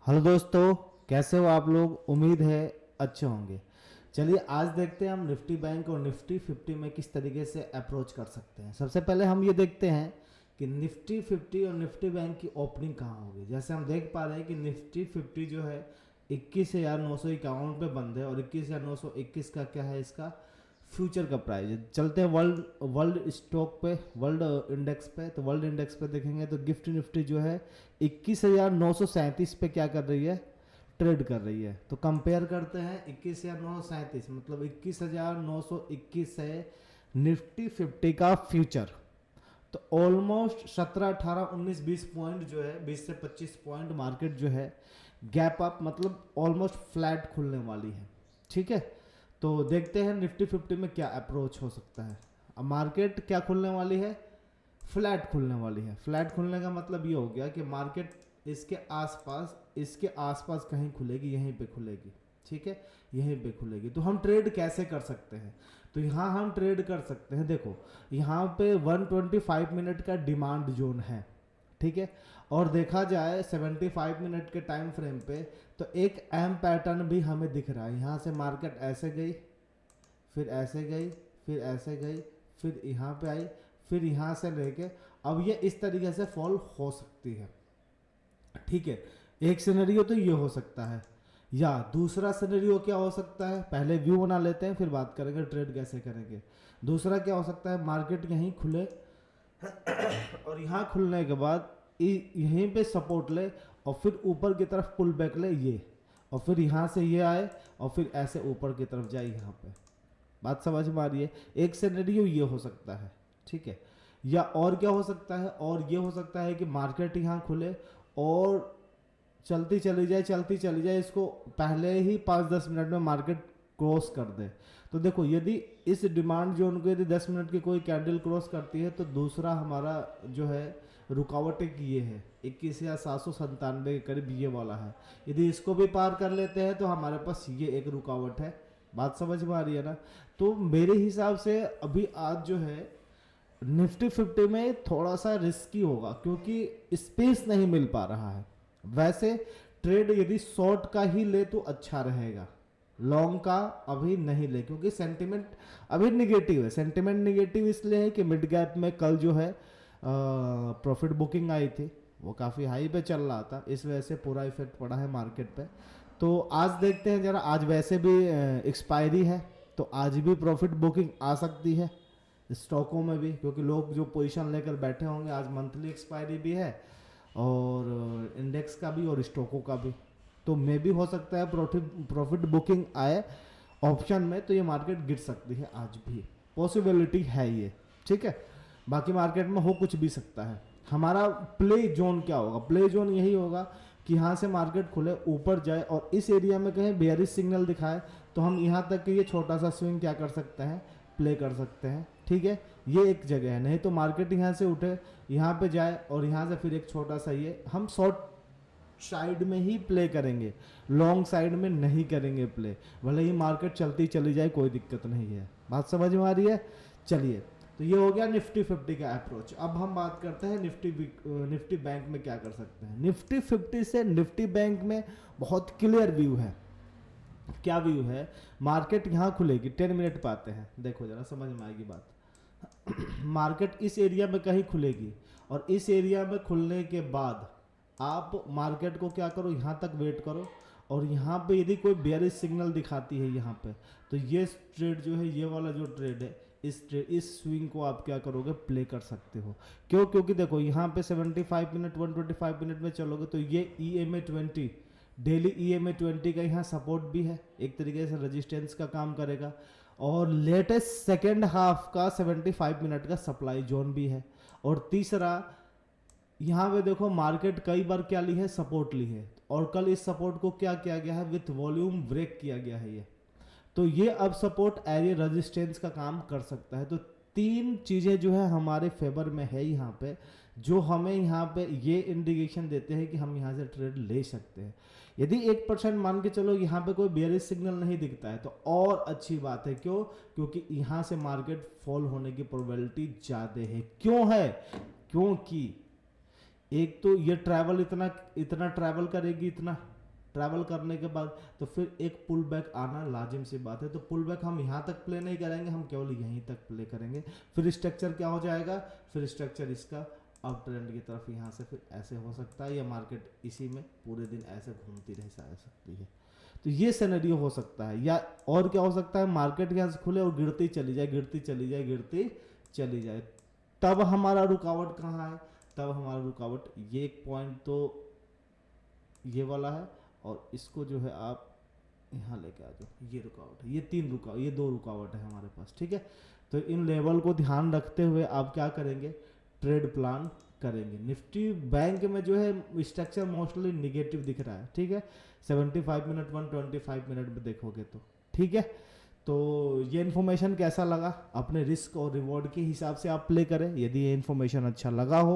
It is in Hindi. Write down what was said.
हेलो दोस्तों, कैसे हो आप लोग। उम्मीद है अच्छे होंगे। चलिए आज देखते हैं हम निफ्टी बैंक और निफ्टी 50 में किस तरीके से अप्रोच कर सकते हैं। सबसे पहले हम ये देखते हैं कि निफ्टी 50 और निफ्टी बैंक की ओपनिंग कहाँ होगी। जैसे हम देख पा रहे हैं कि निफ्टी 50 जो है 21,951 पे बंद है और 21,921 का क्या है इसका फ्यूचर का प्राइस है। चलते हैं वर्ल्ड वर्ल्ड स्टॉक पे, वर्ल्ड इंडेक्स पे। तो वर्ल्ड इंडेक्स पे देखेंगे तो गिफ्ट निफ्टी जो है 21,937 पे क्या कर रही है, ट्रेड कर रही है। तो कंपेयर करते हैं 21,937 मतलब 21,921 है निफ्टी 50 का फ्यूचर। तो ऑलमोस्ट 17 18 19 20 पॉइंट जो है, 20 से 25 पॉइंट मार्केट जो है गैप अप मतलब ऑलमोस्ट फ्लैट खुलने वाली है। ठीक है, तो देखते हैं निफ्टी 50 में क्या अप्रोच हो सकता है। अब मार्केट क्या खुलने वाली है, फ्लैट खुलने वाली है। फ्लैट खुलने का मतलब ये हो गया कि मार्केट इसके आसपास कहीं खुलेगी, यहीं पे खुलेगी। ठीक है, यहीं पे खुलेगी। तो हम ट्रेड कैसे कर सकते हैं, तो यहाँ हम ट्रेड कर सकते हैं। देखो यहाँ पे 125 मिनट का डिमांड जोन है। ठीक है, और देखा जाए 75 मिनट के टाइम फ्रेम पे तो एक एम पैटर्न भी हमें दिख रहा है। यहाँ से मार्केट ऐसे गई, फिर ऐसे गई, फिर ऐसे गई, फिर यहाँ पे आई, फिर यहाँ से लेके अब ये इस तरीके से फॉल हो सकती है। ठीक है, एक सिनेरियो तो ये हो सकता है, या दूसरा सिनेरियो क्या हो सकता है, पहले व्यू बना लेते हैं फिर बात करेंगे ट्रेड कैसे करेंगे। दूसरा क्या हो सकता है, मार्केट यहीं खुले और यहाँ खुलने के बाद यहीं पे सपोर्ट ले और फिर ऊपर की तरफ पुल बैक ले ये, और फिर यहाँ से ये आए और फिर ऐसे ऊपर की तरफ जाए। यहाँ पे बात समझ में आ रही है। एक सिनेरियो ये हो सकता है। ठीक है, या और क्या हो सकता है, और ये हो सकता है कि मार्केट यहाँ खुले और चलती चली जाए, इसको पहले ही 5-10 मिनट में मार्केट क्रॉस कर दे। तो देखो यदि इस डिमांड जोन को यदि 10 मिनट की कोई कैंडल क्रॉस करती है तो दूसरा हमारा जो है रुकावट एक ये है 21,797 के करीब ये वाला है। यदि इसको भी पार कर लेते हैं तो हमारे पास ये एक रुकावट है। बात समझ में आ रही है ना। तो मेरे हिसाब से अभी आज जो है निफ्टी 50 में थोड़ा सा रिस्की होगा क्योंकि स्पेस नहीं मिल पा रहा है। वैसे ट्रेड यदि शॉर्ट का ही ले तो अच्छा रहेगा, लॉन्ग का अभी नहीं ले क्योंकि सेंटिमेंट अभी निगेटिव है। सेंटिमेंट निगेटिव इसलिए है कि मिड गैप में कल जो है प्रॉफिट बुकिंग आई थी, वो काफ़ी हाई पे चल रहा था, इस वजह से पूरा इफेक्ट पड़ा है मार्केट पे। तो आज देखते हैं जरा, आज वैसे भी एक्सपायरी है तो आज भी प्रॉफिट बुकिंग आ सकती है स्टॉकों में भी, क्योंकि लोग जो पोजीशन लेकर बैठे होंगे। आज मंथली एक्सपायरी भी है और इंडेक्स का भी और स्टॉकों का भी, तो मे भी हो सकता है प्रॉफिट बुकिंग आए ऑप्शन में, तो ये मार्केट गिर सकती है आज भी, पॉसिबिलिटी है ये। ठीक है, बाकी मार्केट में हो कुछ भी सकता है। हमारा प्ले जोन क्या होगा, प्ले जोन यही होगा कि यहाँ से मार्केट खुले ऊपर जाए और इस एरिया में कहीं बेयरिश सिग्नल दिखाए तो हम यहाँ तक कि ये छोटा सा स्विंग क्या कर सकते हैं, प्ले कर सकते हैं। ठीक है, ये एक जगह है। नहीं तो मार्केट यहाँ से उठे, यहाँ पे जाए और यहाँ से फिर एक छोटा सा ये हम शॉर्ट साइड में ही प्ले करेंगे, लॉन्ग साइड में नहीं करेंगे प्ले। भले ही मार्केट चलती चली जाए कोई दिक्कत नहीं है। बात समझ में आ रही है। चलिए, तो ये हो गया निफ्टी 50 का अप्रोच। अब हम बात करते हैं निफ्टी बैंक में क्या कर सकते हैं। निफ्टी 50 से निफ्टी बैंक में बहुत क्लियर व्यू है। क्या व्यू है, मार्केट यहाँ खुलेगी 10 मिनट पे आते हैं, देखो जरा समझ में आएगी बात। मार्केट इस एरिया में कहीं खुलेगी और इस एरिया में खुलने के बाद आप मार्केट को क्या करो, यहाँ तक वेट करो और यहाँ पे यदि कोई बेयरिश सिग्नल दिखाती है यहाँ पे, तो ये ट्रेड जो है, ये वाला जो ट्रेड है, इस स्विंग को आप क्या करोगे, प्ले कर सकते हो। क्यों, क्योंकि देखो यहाँ पे 75 मिनट 125 मिनट में चलोगे तो ये EMA 20 डेली EMA 20 का यहाँ सपोर्ट भी है, एक तरीके से रेजिस्टेंस का काम करेगा। और लेटेस्ट सेकेंड हाफ का 75 मिनट का सप्लाई जोन भी है। और तीसरा यहाँ पे देखो मार्केट कई बार क्या ली है, सपोर्ट ली है, और कल इस सपोर्ट को क्या किया गया है, विथ वॉल्यूम ब्रेक किया गया है ये। तो ये अब सपोर्ट एरिया रेजिस्टेंस का काम कर सकता है। तो तीन चीज़ें जो है हमारे फेवर में है यहाँ पे, जो हमें यहाँ पे ये इंडिकेशन देते हैं कि हम यहाँ से ट्रेड ले सकते हैं। यदि 1% मान के चलो यहाँ पे कोई बेयरिश सिग्नल नहीं दिखता है तो और अच्छी बात है। क्यों, क्योंकि यहाँ से मार्केट फॉल होने की प्रोबेबिलिटी ज़्यादा है। क्यों है, क्योंकि एक तो ये ट्रैवल इतना ट्रैवल करेगी, इतना ट्रैवल करने के बाद तो फिर एक पुल बैक आना लाजिम सी बात है। तो पुल बैक हम यहाँ तक प्ले नहीं करेंगे, हम केवल यहीं तक प्ले करेंगे। फिर स्ट्रक्चर क्या हो जाएगा, फिर स्ट्रक्चर इसका अप ट्रेंड की तरफ यहाँ से फिर ऐसे हो सकता है, या मार्केट इसी में पूरे दिन ऐसे घूमती रह सकती है। तो ये सिनेरियो हो सकता है। या और क्या हो सकता है, मार्केट यहाँ से खुले और गिरती चली जाए, गिरती चली जाए, गिरती चली जाए। तब हमारा रुकावट कहाँ है, तब हमारा रुकावट ये एक पॉइंट तो ये वाला है, और इसको जो है आप यहाँ लेके आ जाओ, ये रुकावट है, ये दो रुकावट है हमारे पास, ठीक है। तो इन लेवल को ध्यान रखते हुए आप क्या करेंगे, ट्रेड प्लान करेंगे। निफ्टी बैंक में जो है स्ट्रक्चर मोस्टली निगेटिव दिख रहा है, ठीक है। 75 मिनट 125 मिनट में देखोगे तो, ठीक है। तो ये इन्फॉर्मेशन कैसा लगा, अपने रिस्क और रिवॉर्ड के हिसाब से आप प्ले करें। यदि ये इन्फॉर्मेशन अच्छा लगा हो